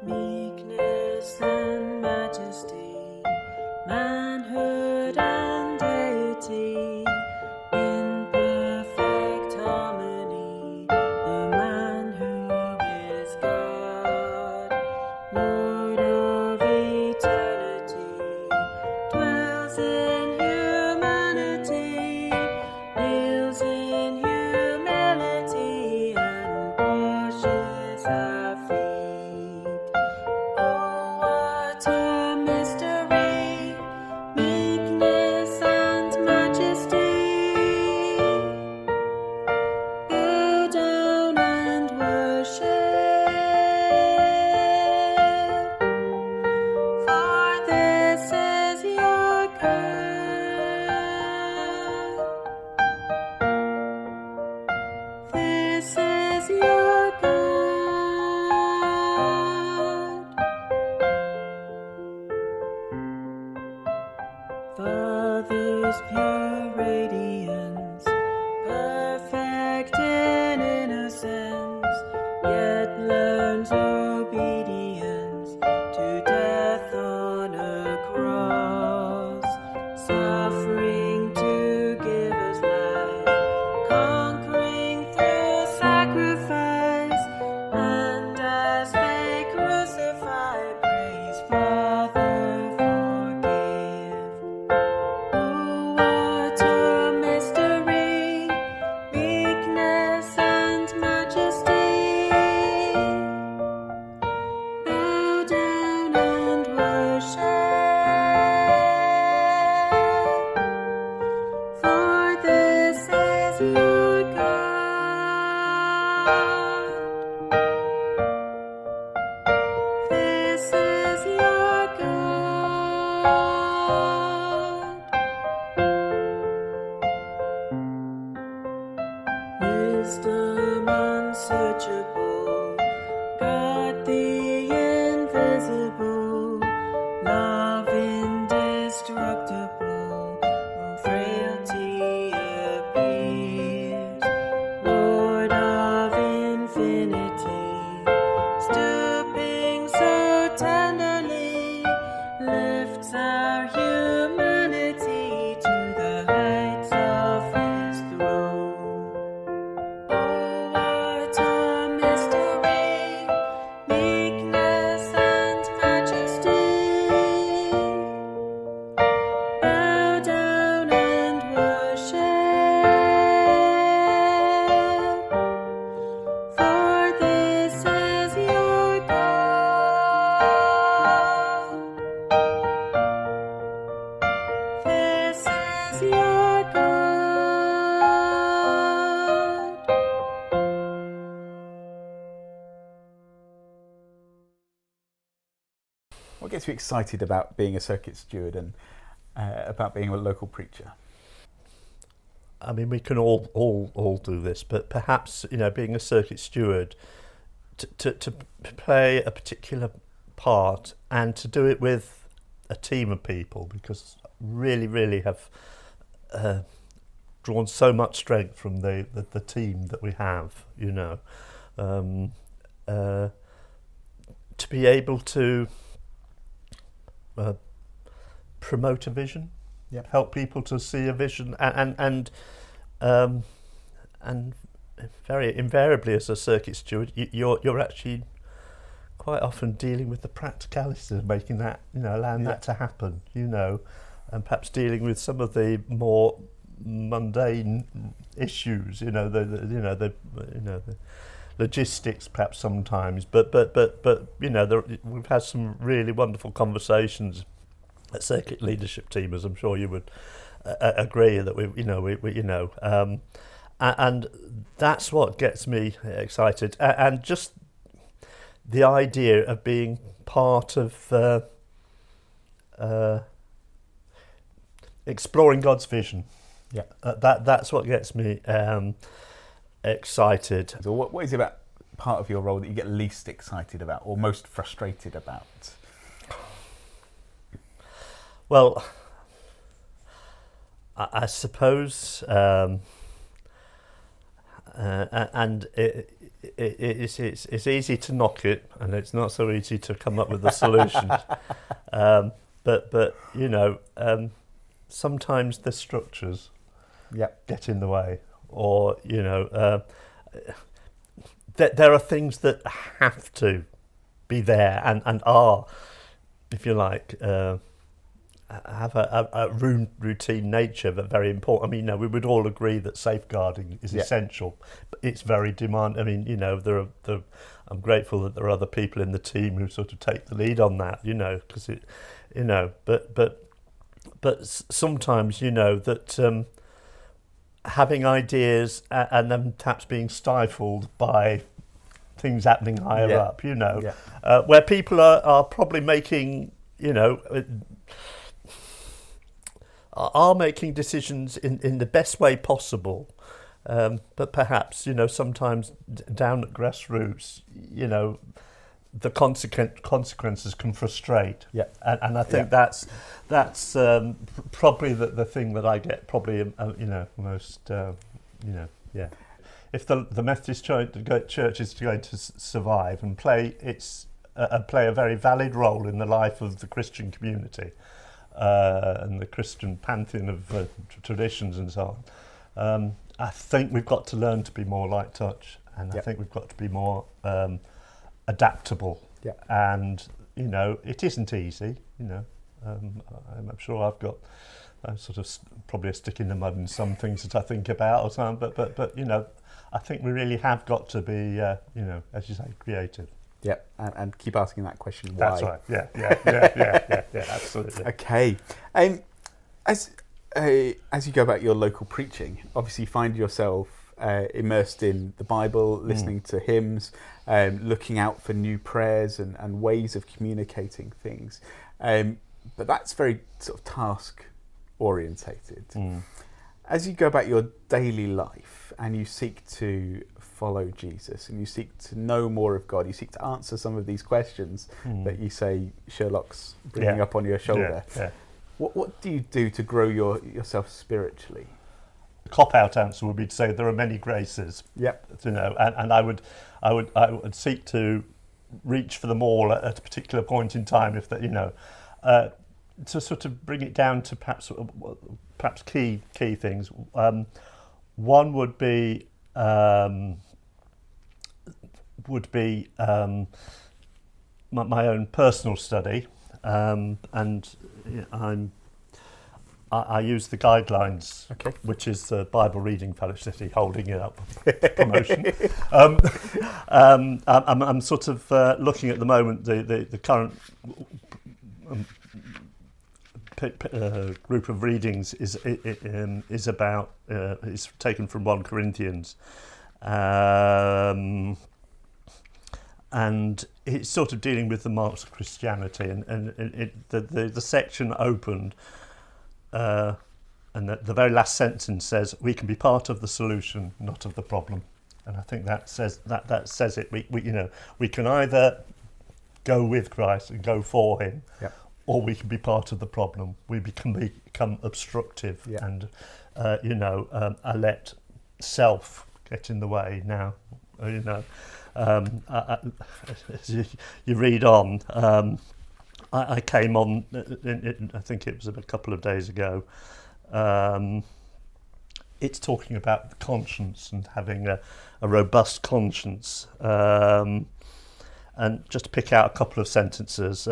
Speaker 3: Meekness and majesty, manhood and deity, in perfect harmony, the man who is God, Lord of eternity, dwells in humanity, kneels in humility, and washes our feet. Oh, what a mystery, meekness and majesty. Bow down and worship, for this is your God. This is your God. Father's pure radiance, perfect in innocence, yet learns obedience to death on a cross, suffering to give us life, conquering through sacrifice, and as they crucify, praise Father, forgive. Oh, what a mystery, meekness and majesty. Bow down and worship, for this is your God. This is your God. Wisdom unsearchable, God the invisible, love indestructible, from frailty appears, Lord of infinity, stooping so tenderly, lifts our humanity to the heights of his throne. Oh, what a mystery, meekness and majesty. Bow down and worship, for this is your God.
Speaker 1: gets you excited about being a circuit steward and about being a local preacher?
Speaker 2: I mean, we can all do this, but perhaps, being a circuit steward, to play a particular part and to do it with a team of people, because really have drawn so much strength from the team that we have, to be able to promote a vision, help people to see a vision, and very invariably as a circuit steward, you're actually quite often dealing with the practicalities of making that, allowing that to happen, and perhaps dealing with some of the more mundane issues, the logistics perhaps sometimes, but we've had some really wonderful conversations at Circuit Leadership Team, as I'm sure you would agree that and that's what gets me excited, and just the idea of being part of exploring God's vision. That's what gets me excited.
Speaker 1: So what is it about part of your role that you get least excited about or most frustrated about?
Speaker 2: Well, I suppose, and it's easy to knock it, and it's not so easy to come up with a solution. But sometimes the structures get in the way, or there are things that have to be there and are, if you like, have a routine nature, but very important. I mean, we would all agree that safeguarding is essential, but it's very demanding. I mean, I'm grateful that there are other people in the team who sort of take the lead on that, because it, but sometimes, that having ideas and then perhaps being stifled by things happening higher up, where people are probably making, are making decisions in the best way possible, but perhaps sometimes down at grassroots, the consequences can frustrate. And I think that's probably the thing that I get probably most If the Methodist Church is going to survive and play a very valid role in the life of the Christian community, and the Christian pantheon of traditions and so on, I think we've got to learn to be more light touch, and I think we've got to be more adaptable. And it isn't easy. I'm sure I've got sort of probably a stick in the mud in some things that I think about or something. But I think we really have got to be as you say, creative.
Speaker 1: And keep asking that question, why?
Speaker 2: That's right. Yeah, absolutely.
Speaker 1: Okay. As you go about your local preaching, obviously you find yourself immersed in the Bible, listening to hymns, looking out for new prayers and ways of communicating things. But that's very sort of task orientated. As you go about your daily life and you seek to follow Jesus and you seek to know more of God, you seek to answer some of these questions that you say Sherlock's bringing up on your shoulder. What do you do to grow yourself spiritually?
Speaker 2: The cop-out answer would be to say there are many graces. And I would seek to reach for them all at a particular point in time, if that to sort of bring it down to perhaps key things. One would be my own personal study, and I use the guidelines, which is the Bible Reading Fellowship, holding it up for promotion. I'm sort of looking at the moment, the current group of readings is about is taken from 1 Corinthians, and it's sort of dealing with the marks of Christianity, and the section opened, and the very last sentence says, "We can be part of the solution, not of the problem," and I think that says it. We can either go with Christ and go for Him, or we can be part of the problem. We can become obstructive, and I let self get in the way now. As you read on, I came on, I think it was a couple of days ago, it's talking about the conscience and having a robust conscience. And just to pick out a couple of sentences,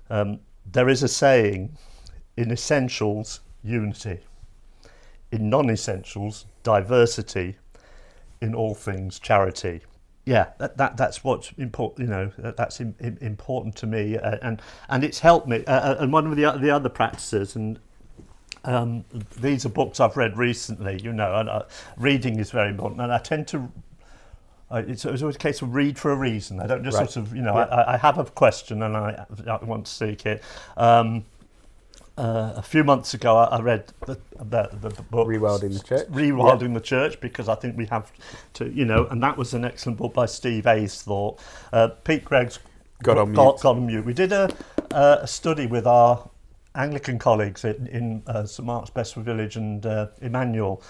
Speaker 2: there is a saying, in essentials, unity. In non-essentials, diversity. In all things, charity. Yeah, that's what's important. That's important to me, and it's helped me. And one of the other practices, and these are books I've read recently. And reading is very important, and I tend to. It's always a case of read for a reason. I don't just sort of, I have a question and I want to seek it. A few months ago, I read the book
Speaker 1: Rewilding the Church.
Speaker 2: Rewilding the Church, because I think we have to, and that was an excellent book by Steve Aisthorpe. Pete Gregg's got on mute. We did a study with our Anglican colleagues in St Mark's, Bestwood Village, and Emmanuel,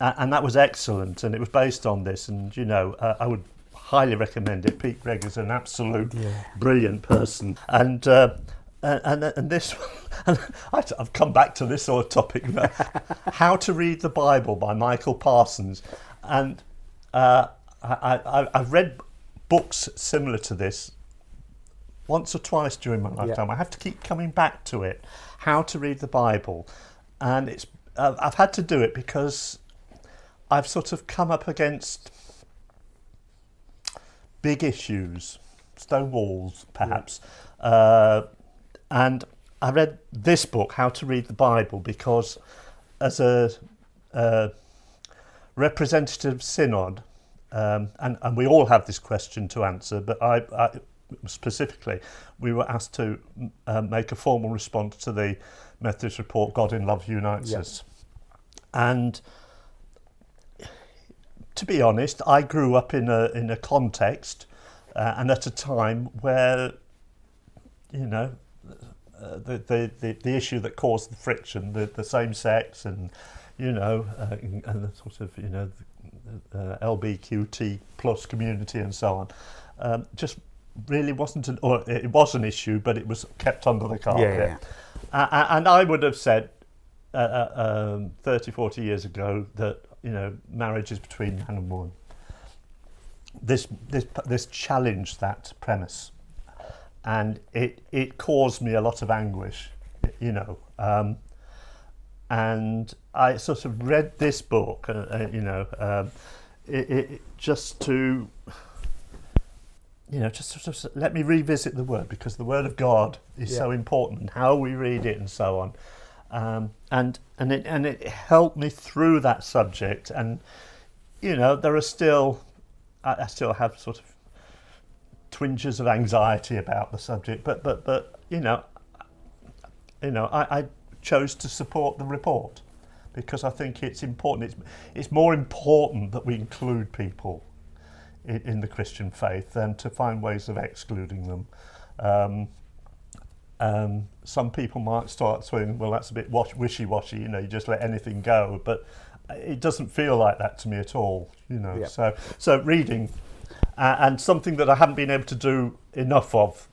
Speaker 2: and that was excellent. And it was based on this, and I would highly recommend it. Pete Gregg is an absolute brilliant person, and this, and I've come back to this sort of topic, How to Read the Bible by Michael Parsons, and I've read books similar to this once or twice during my lifetime. I have to keep coming back to it. How to Read the Bible, and it's I've had to do it because I've sort of come up against big issues, stone walls, perhaps. And I read this book, How to Read the Bible, because as a representative synod, and we all have this question to answer, but I specifically, we were asked to make a formal response to the Methodist report, God in Love Unites Us. And to be honest, I grew up in a context and at a time where, the issue that caused the friction, the same sex, and and the sort of LBQT plus community and so on, just really wasn't it was an issue, but it was kept under the carpet. And I would have said 30, 40 years ago that marriage is between man and woman. This challenged that premise, and it caused me a lot of anguish, and I sort of read this book, it just to just sort of let me revisit the word, because the word of God is so important, and how we read it and so on, and it helped me through that subject. And there are still I still have sort of twinges of anxiety about the subject, but I chose to support the report because I think it's important. It's more important that we include people in the Christian faith than to find ways of excluding them. Some people might start saying, well, that's a bit wishy-washy, you just let anything go, but it doesn't feel like that to me at all, So reading, and something that I haven't been able to do enough of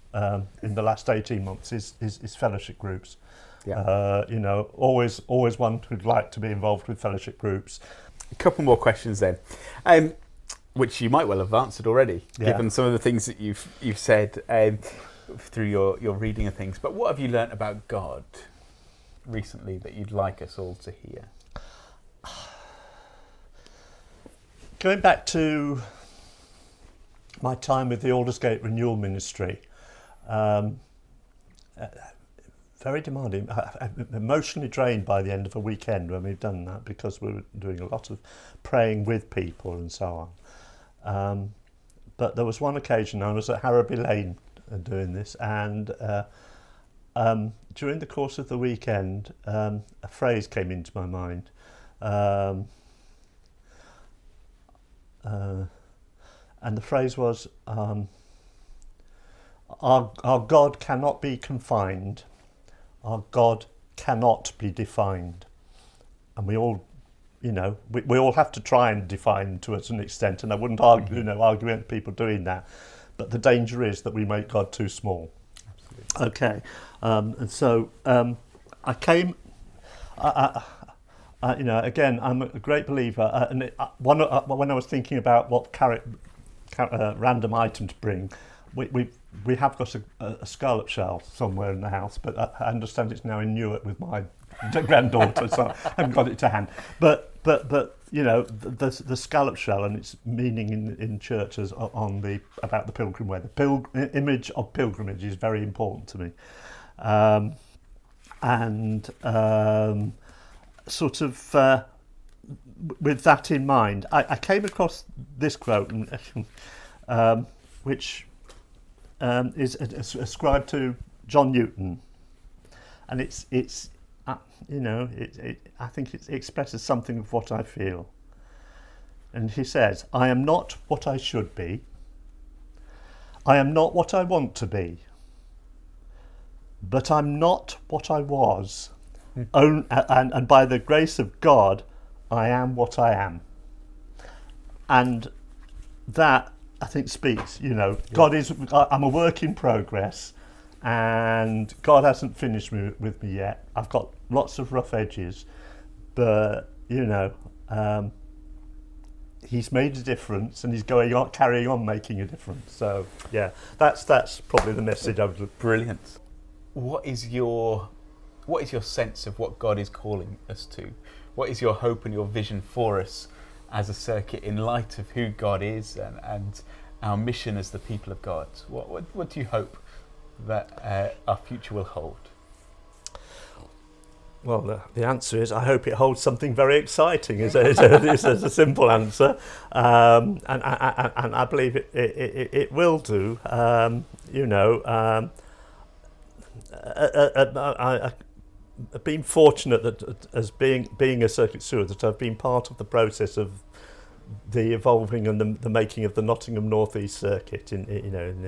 Speaker 2: in the last 18 months is fellowship groups. Always one who'd like to be involved with fellowship groups.
Speaker 1: A couple more questions then, which you might well have answered already, given some of the things that you've said through your reading of things. But what have you learnt about God recently that you'd like us all to hear?
Speaker 2: Going back to my time with the Aldersgate Renewal Ministry, very demanding, emotionally drained by the end of a weekend when we've done that, because we were doing a lot of praying with people and so on. but there was one occasion I was at Harrowby Lane doing this, and during the course of the weekend, a phrase came into my mind. And the phrase was, our God cannot be confined, our God cannot be defined. And we all, we all have to try and define to a certain extent, and I wouldn't argue, argue with people doing that. But the danger is that we make God too small. Absolutely. Okay, and so I came. Again, I'm a great believer. When I was thinking about what random item to bring, we have got a scallop shell somewhere in the house, but I understand it's now in Newark with my granddaughter, so I haven't got it to hand. But the scallop shell and its meaning in churches about the pilgrim way. The image of pilgrimage is very important to me, sort of with that in mind, I came across this quote, which is ascribed to John Newton, and I think it expresses something of what I feel. And he says, "I am not what I should be. I am not what I want to be. But I'm not what I was. And by the grace of God, I am what I am." And that, I think, speaks, God is, I'm a work in progress, and God hasn't finished with me yet. I've got lots of rough edges, but, He's made a difference, and He's carrying on making a difference. So, yeah, that's probably the message I would.
Speaker 1: Brilliant. What is your sense of what God is calling us to? What is your hope and your vision for us as a circuit in light of who God is and our mission as the people of God? What do you hope that our future will hold?
Speaker 2: Well, the answer is I hope it holds something very exciting. It's a simple answer, and I believe it will do. I've been fortunate that as being a circuit steward, that I've been part of the process of the evolving and the making of the Nottingham North East Circuit in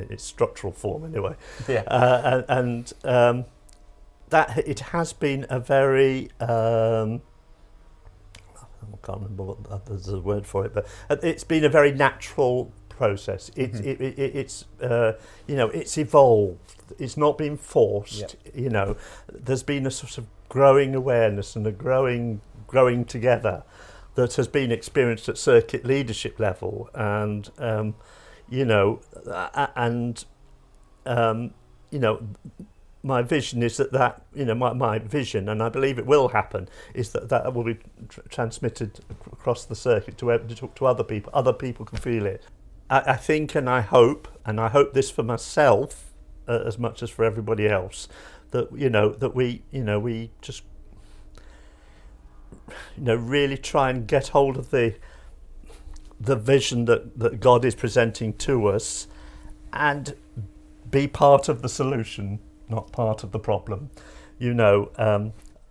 Speaker 2: its structural form anyway. Yeah. That it has been a very I can't remember what there's a word for it, but it's been a very natural process. It's evolved. It's not been forced. Yep. There's been a sort of growing awareness and a growing together that has been experienced at circuit leadership level, and my vision is that my vision, and I believe it will happen, is that will be transmitted across the circuit to other people. Other people can feel it. I think, and I hope this for myself as much as for everybody else, that we just really try and get hold of the vision that God is presenting to us, and be part of the solution, not part of the problem, and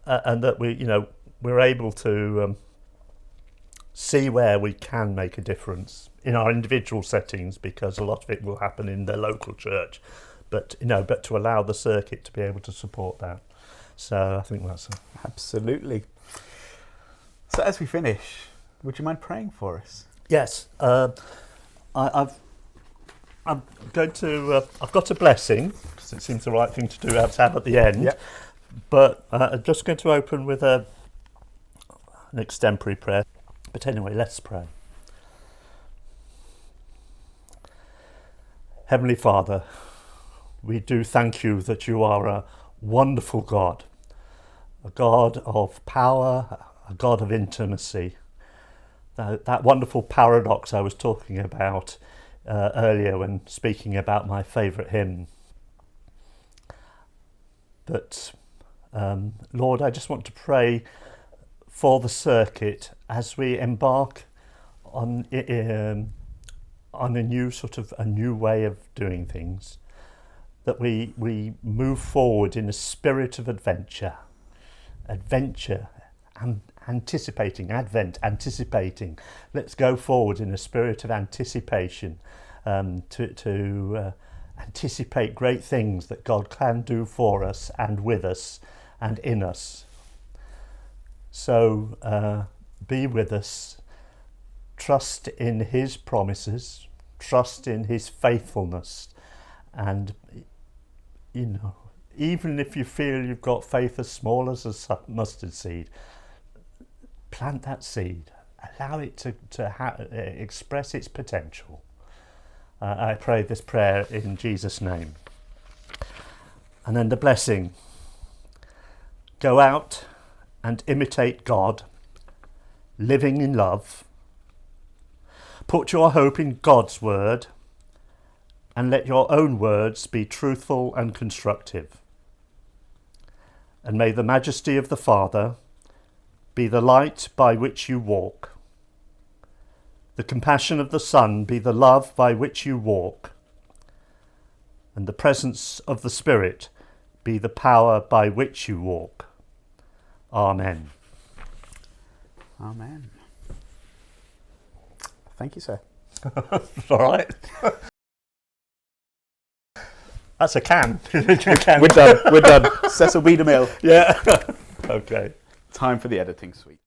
Speaker 2: that we're able to see where we can make a difference in our individual settings, because a lot of it will happen in the local church, but to allow the circuit to be able to support that. So I think that's
Speaker 1: absolutely. So as we finish, would you mind praying for us?
Speaker 2: Yes. I've got a blessing, because it seems the right thing to do to have at the end. Yep. But I'm just going to open with an extempore prayer. But anyway, let's pray. Heavenly Father, we do thank you that you are a wonderful God, a God of power, a God of intimacy. That wonderful paradox I was talking about earlier when speaking about my favourite hymn. But Lord, I just want to pray for the circuit as we embark on on a new way of doing things, that we move forward in a spirit of adventure, and anticipating. Let's go forward in a spirit of anticipation, to anticipate great things that God can do for us and with us and in us. So be with us, trust in his promises, trust in his faithfulness, and even if you feel you've got faith as small as a mustard seed, plant that seed, allow it to express its potential. I pray this prayer in Jesus' name. And then the blessing. Go out and imitate God, living in love. Put your hope in God's word, and let your own words be truthful and constructive. And may the majesty of the Father be the light by which you walk, the compassion of the Son be the love by which you walk, and the presence of the Spirit be the power by which you walk. Amen.
Speaker 1: Amen. Thank you, sir.
Speaker 2: All right. That's a can.
Speaker 1: We're done. Cecil B. DeMille.
Speaker 2: Yeah. Okay.
Speaker 1: Time for the editing suite.